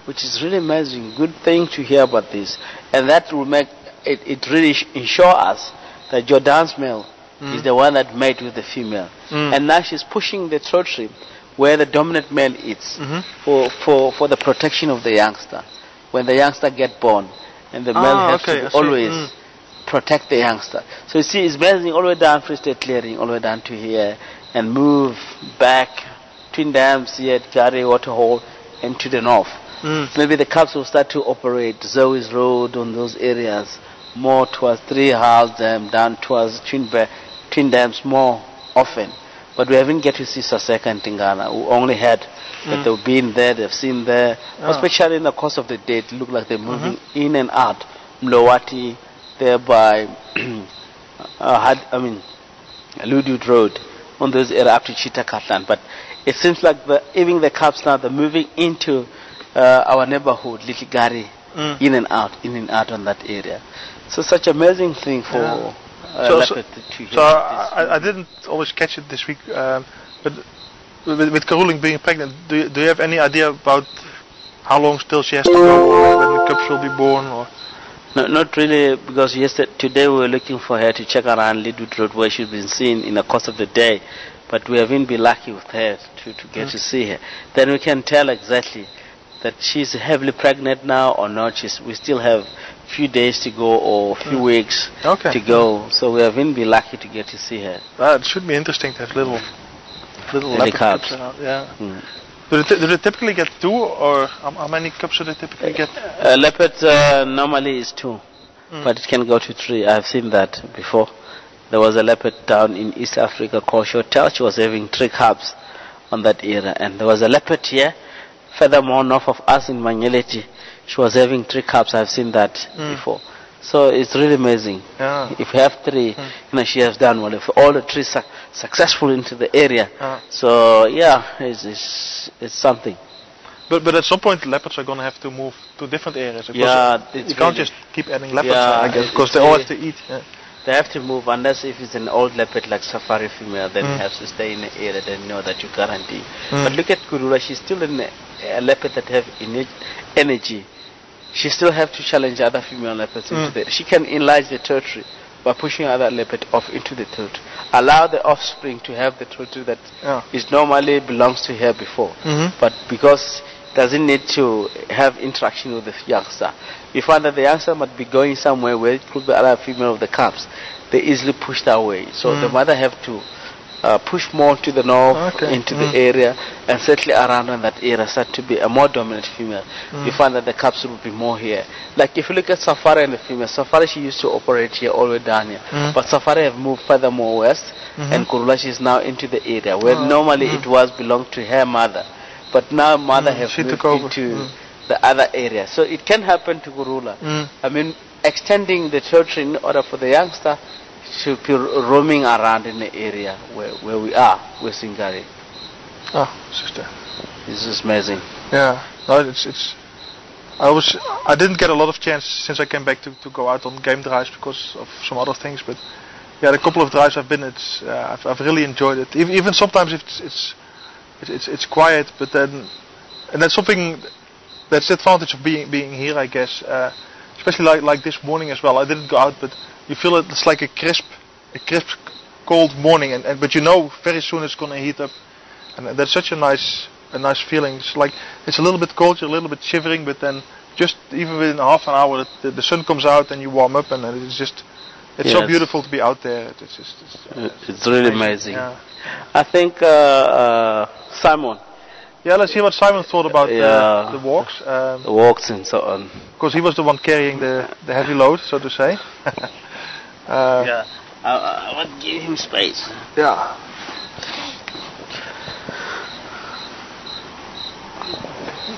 which is really amazing. Good thing to hear about this, and that will make it. It really ensure us that Jordan's male is the one that mate with the female, and now she's pushing the territory where the dominant male is for the protection of the youngster. When the youngster get born, and the male has to always protect the youngster. So you see, it's amazing all the way down Free State Clearing, all the way down to here, and move back Twin Dams here at Gary Waterhole and to the north. Maybe the Cubs will start to operate Zoe's Road on those areas more towards Three House Dam, down towards Twin Dams more often. But we haven't get to see Saseka and Tingana. We only had that they've been there, they've seen there, especially in the course of the day. It look like they're moving in and out. Mlowati, there by Ludud Road, on those areas up to Chitakatlan. But it seems like even the Cubs now, they're moving into our neighborhood, Little Gary, in and out on that area. So such amazing thing for leopard to I didn't always catch it this week, but with Karuling being pregnant, do you have any idea about how long still she has to go, or when the cubs will be born? Or? No, not really, because today we were looking for her to check around Lidwood Road where she's been seen in the course of the day, but we haven't been lucky with her to get to see her. Then we can tell exactly that she's heavily pregnant now or not. We still have a few days to go or a few weeks to go, so we haven't been lucky to get to see her. It should be interesting to have little leopard cubs. Around. Yeah. Do they typically get 2, or how many cubs do they typically get? Leopard normally is 2, but it can go to 3. I've seen that before. There was a leopard down in East Africa called Shotel. She was having 3 cubs on that area, and there was a leopard here, furthermore north of us in Manyeleti. She was having 3 cubs. I've seen that before. So it's really amazing. Yeah. If you have 3, she has done well. If all the 3 successful into the area, so yeah, it's something. But at some point, leopards are going to have to move to different areas. You can't just keep adding leopards, I guess, because they all have to eat. Yeah. They have to move, unless if it's an old leopard like safari female, then it has to stay in the area, then know that you guarantee. But look at Kurula, she's still a leopard that have innate energy. She still have to challenge other female leopards into the. She can enlarge the territory by pushing other leopard off into the territory. Allow the offspring to have the territory that is normally belongs to her before. But because it doesn't need to have interaction with the youngster, you find that the youngster might be going somewhere where it could be other female of the cubs. They easily pushed away. So the mother have to push more to the north into the area and settle around in that area, start to be a more dominant female. You find that the cubs will be more here. Like if you look at Safari and the female, Safari she used to operate here all the way down here, but Safari have moved further more west, and Kurula she is now into the area where normally it was belonged to her mother, but now mother have moved into the other area. So it can happen to Kurula. I mean, extending the territory in order for the youngster to be roaming around in the area where we are, with Singari. Sister. This is amazing. Yeah, no, it's. I didn't get a lot of chance since I came back to go out on game drives because of some other things, but yeah, the couple of drives I've been, I've really enjoyed it. Even sometimes it's quiet, but then, and that's something that's the advantage of being here, I guess. Especially like this morning as well. I didn't go out, but you feel it's like a crisp, cold morning, but you know very soon it's going to heat up, and that's such a nice feeling. It's like it's a little bit cold, you're a little bit shivering, but then just even within half an hour, the sun comes out and you warm up, and it's so beautiful to be out there. It's really amazing. Yeah. I think Simon. Yeah, let's hear what Simon thought about the walks. The walks and so on. Because he was the one carrying the heavy load, so to say. I want to give him space. Yeah.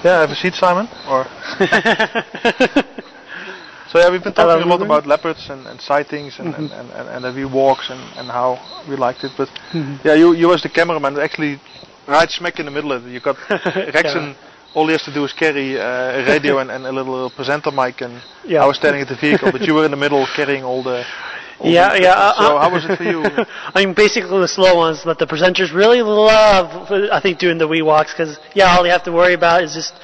Yeah, have a seat, Simon? Or so yeah, we've been talking a lot about leopards and sightings and heavy walks and how we liked it. But yeah, you as the cameraman actually right smack in the middle of it. You got Rex and all he has to do is carry a radio and a little presenter mic, and I was standing at the vehicle, but you were in the middle carrying all the. So how was it for you? I mean, basically the slow ones, but the presenters really love, I think, doing the wee walks, because all you have to worry about is just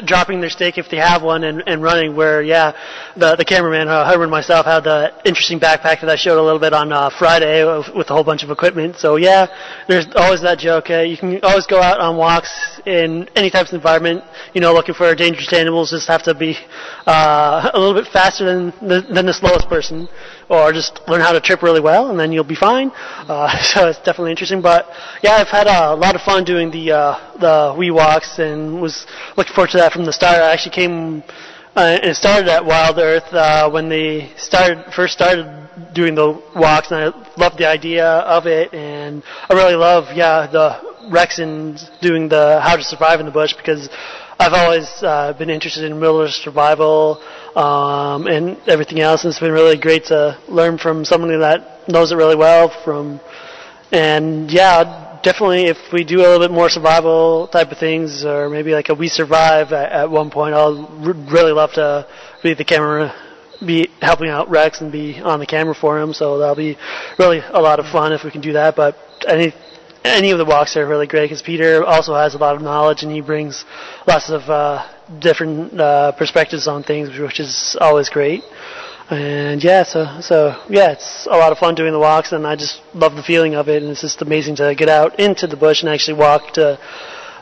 dropping their stake if they have one and running. Where the cameraman Herman and myself had the interesting backpack that I showed a little bit on Friday with a whole bunch of equipment. So there's always that joke. You can always go out on walks in any type of environment. Looking for dangerous animals. Just have to be a little bit faster than the slowest person, or just learn how to trip really well, and then you'll be fine. So it's definitely interesting. But I've had a lot of fun doing the wee walks, and was looking forward to that from the start. I actually came and started at Wild Earth when they first started doing the walks, and I loved the idea of it, and I really love the Rexons doing the how to survive in the bush, because I've always been interested in wilderness survival and everything else, and it's been really great to learn from somebody that knows it really well. And definitely if we do a little bit more survival type of things, or maybe like a We Survive at one point, I'll really love to be the camera, be helping out Rex and be on the camera for him, so that'll be really a lot of fun if we can do that. But any of the walks are really great, because Peter also has a lot of knowledge, and he brings lots of different perspectives on things, which is always great. And it's a lot of fun doing the walks, and I just love the feeling of it, and it's just amazing to get out into the bush and actually walk.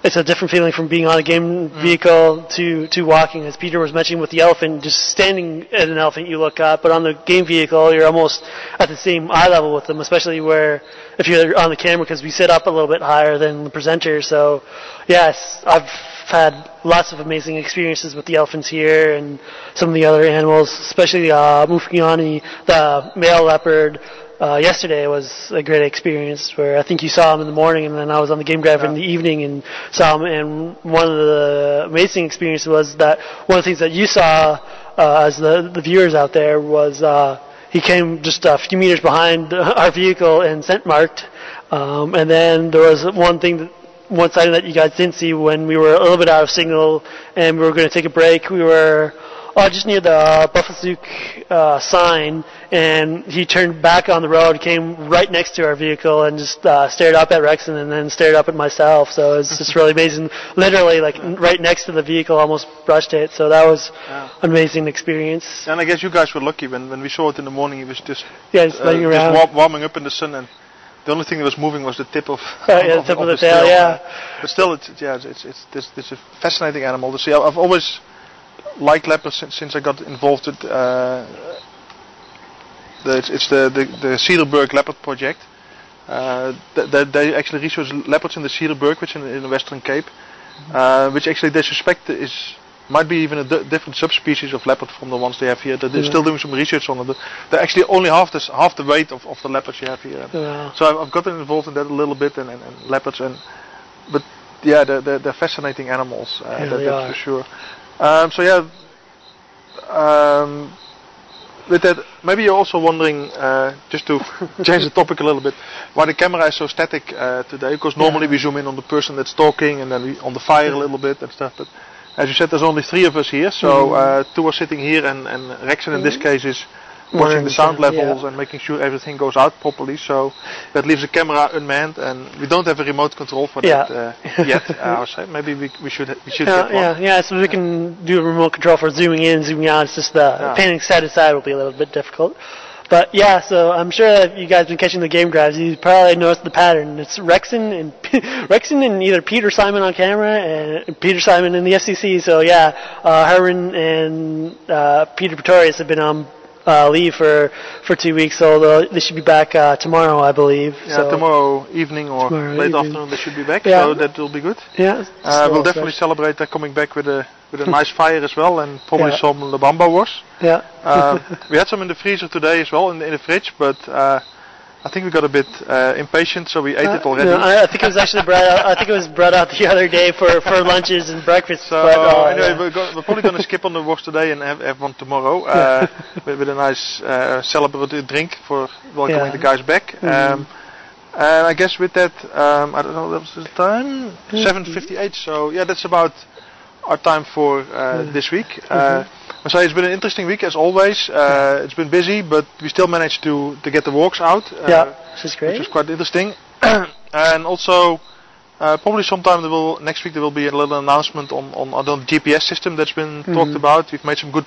It's a different feeling from being on a game vehicle to walking. As Peter was mentioning with the elephant, just standing at an elephant you look up, but on the game vehicle you're almost at the same eye level with them, especially where if you're on the camera, because we sit up a little bit higher than the presenter. So yes, I've had lots of amazing experiences with the elephants here and some of the other animals, especially Mufiani, the male leopard. Yesterday was a great experience, where I think you saw him in the morning, and then I was on the game grab in the evening and saw him. And one of the amazing experiences was that one of the things that you saw as the viewers out there was he came just a few meters behind our vehicle and scent marked. And then there was one sighting that you guys didn't see when we were a little bit out of signal and we were going to take a break. We were just near the Buffalozook sign, and he turned back on the road, came right next to our vehicle, and just stared up at Rexon and then stared up at myself. So it was just really amazing. Literally, like right next to the vehicle, almost brushed it. So that was an amazing experience. And I guess you guys were lucky when we saw it in the morning. He was just laying around, just warming up in the sun, and the only thing that was moving was the tip of the tip of the tail. But still, it's a fascinating animal to see. I've always liked leopards since I got involved with it's the Cederberg Leopard Project. They actually research leopards in the Cederberg, which in the Western Cape, which actually they suspect might be even a different subspecies of leopard from the ones they have here. They're still doing some research on it. They're actually only half the weight of the leopards you have here. So I've gotten involved in that a little bit, and leopards, but they're fascinating animals. That's for sure. With that, maybe you're also wondering, just to change the topic a little bit, why the camera is so static today. Because normally we zoom in on the person that's talking, and then on the fire a little bit and stuff. But as you said, there's only 3 of us here, so 2 are sitting here, and Rexon in this case is watching the sound levels and making sure everything goes out properly. So that leaves the camera unmanned, and we don't have a remote control for that yet. I would say maybe we should get one. So we can do a remote control for zooming in, zooming out. It's just panning side to side will be a little bit difficult. But so I'm sure that you guys have been catching the game grabs. You probably noticed the pattern. It's Rexon and either Peter Simon on camera and Peter Simon in the FCC. So Herman and Peter Pretorius have been on leave for 2 weeks, so they should be back tomorrow, I believe. So tomorrow evening or late afternoon they should be back. So that will be good. We'll definitely celebrate their coming back with a nice fire as well, and probably some Labamba wars. We had some in the freezer today as well, in the fridge, but I think we got a bit impatient, so we ate it already. I think it was actually brought out. I think it was brought out the other day for lunches and breakfast. So anyway, we're probably going to skip on the wars today and have one tomorrow with a nice celebratory drink for welcoming the guys back. And I guess with that, I don't know, that was the time 7:58. So that's about our time for this week. So it's been an interesting week as always. It's been busy, but we still managed to get the walks out. Which is great. Which was quite interesting. And also, Probably sometime next week there will be a little announcement on the GPS system that's been talked about. We've made some good